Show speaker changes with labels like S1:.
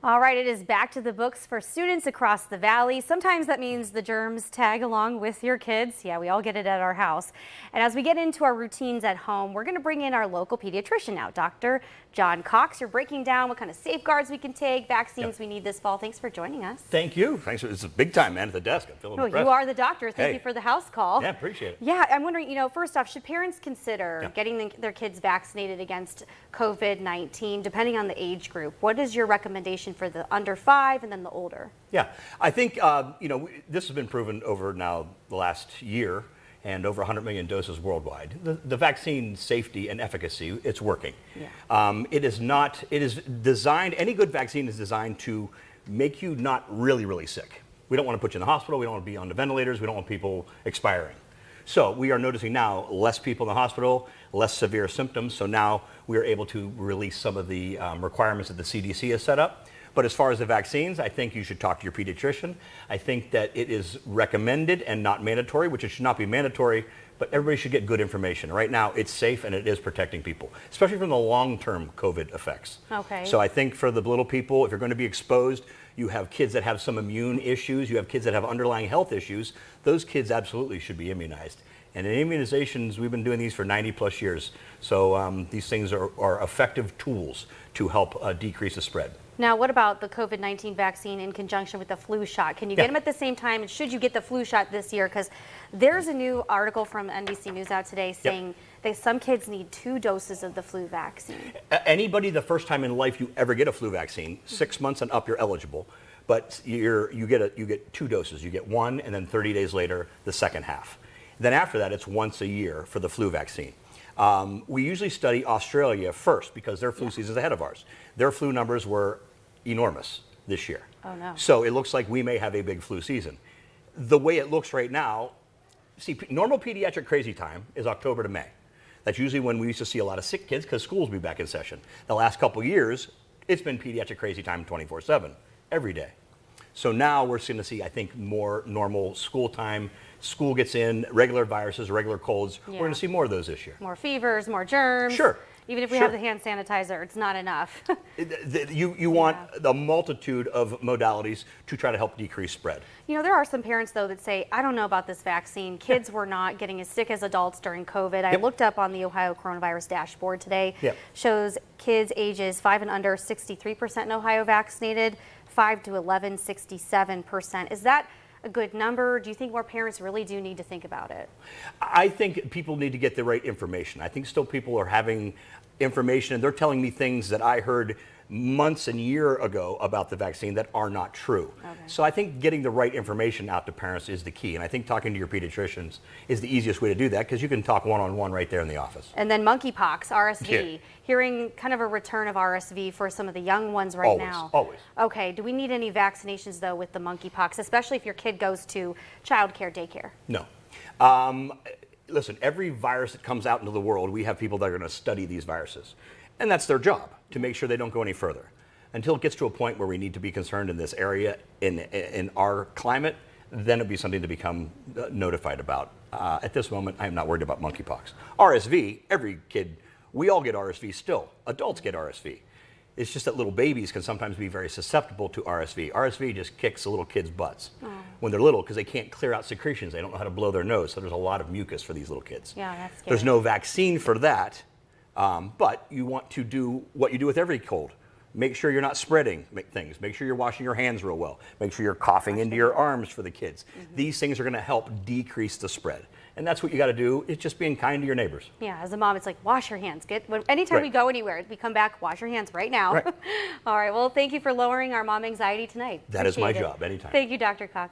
S1: All right, it is back to the books for students across the valley. Sometimes that means the germs tag along with your kids. Yeah, we all get it at our house. And as we get into our routines at home, we're going to bring in our local pediatrician now, Dr. John Cox. You're breaking down what kind of safeguards we can take, vaccines we need this fall. Thanks for joining us.
S2: Thank you. Thanks. It's a big time, man, at the desk. I'm feeling impressed.
S1: You are the doctor. Thank you for the house call.
S2: Yeah, appreciate it.
S1: Yeah, I'm wondering, first off, should parents consider getting their kids vaccinated against COVID-19, depending on the age group? What is your recommendation for the under 5 and then the older?
S2: Yeah, I think, this has been proven over now the last year and over 100 million doses worldwide. The vaccine safety and efficacy, it's working. Yeah. It is designed, any good vaccine is designed to make you not really, really sick. We don't want to put you in the hospital. We don't want to be on the ventilators. We don't want people expiring. So we are noticing now less people in the hospital, less severe symptoms. So now we are able to release some of the requirements that the CDC has set up. But as far as the vaccines, I think you should talk to your pediatrician. I think that it is recommended and not mandatory, which it should not be mandatory, but everybody should get good information. Right now, it's safe and it is protecting people, especially from the long-term COVID effects.
S1: Okay.
S2: So I think for the little people, if you're going to be exposed, you have kids that have some immune issues, you have kids that have underlying health issues, those kids absolutely should be immunized. And in immunizations, we've been doing these for 90 plus years. So these things are effective tools to help decrease the spread.
S1: Now, what about the COVID-19 vaccine in conjunction with the flu shot? Can you get them at the same time? And should you get the flu shot this year? Because there's a new article from NBC News out today saying that some kids need 2 doses of the flu vaccine.
S2: Anybody the first time in life you ever get a flu vaccine, 6 months and up, you're eligible. But you get 2 doses. You get 1, and then 30 days later, the second half. Then after that, it's once a year for the flu vaccine. We usually study Australia first because their flu season is ahead of ours. Their flu numbers were enormous this year.
S1: Oh, no.
S2: So it looks like we may have a big flu season. The way it looks right now, see, normal pediatric crazy time is October to May. That's usually when we used to see a lot of sick kids because schools will be back in session. The last couple of years, it's been pediatric crazy time 24/7, every day. So now we're going to see, I think, more normal school time. School gets in, regular viruses, regular colds. We're going to see more of those this year.
S1: More fevers, more germs.
S2: Sure.
S1: Even if we have the hand sanitizer, it's not enough.
S2: You want a multitude of modalities to try to help decrease spread.
S1: There are some parents, though, that say, I don't know about this vaccine. Kids were not getting as sick as adults during COVID. I looked up on the Ohio coronavirus dashboard today. Shows kids ages 5 and under, 63% in Ohio vaccinated, 5 to 11, 67%. Is that a good number? Do you think more parents really do need to think about it?
S2: I think people need to get the right information. I think still people are having information and they're telling me things that I heard months and year ago about the vaccine that are not true. Okay. So I think getting the right information out to parents is the key. And I think talking to your pediatricians is the easiest way to do that because you can talk one-on-one right there in the office.
S1: And then monkeypox, RSV, hearing kind of a return of RSV for some of the young ones right now.
S2: Always.
S1: Okay, do we need any vaccinations though with the monkeypox, especially if your kid goes to childcare, daycare?
S2: No. Listen, every virus that comes out into the world, we have people that are going to study these viruses. And that's their job, to make sure they don't go any further. Until it gets to a point where we need to be concerned in this area, in our climate, then it'll be something to become notified about. At this moment, I'm not worried about monkeypox. RSV, every kid, we all get RSV still. Adults get RSV. It's just that little babies can sometimes be very susceptible to RSV. RSV just kicks the little kids' butts when they're little because they can't clear out secretions. They don't know how to blow their nose, so there's a lot of mucus for these little kids.
S1: Yeah, that's scary.
S2: There's no vaccine for that. But you want to do what you do with every cold. Make sure you're not spreading things. Make sure you're washing your hands real well. Make sure you're coughing into your arms for the kids. These things are going to help decrease the spread. And that's what you got to do. It's just being kind to your neighbors.
S1: Yeah, as a mom, it's like, wash your hands. Anytime we go anywhere, we come back, wash your hands right now. All right, well, thank you for lowering our mom anxiety tonight.
S2: That is my job, anytime.
S1: Thank you, Dr. Cox.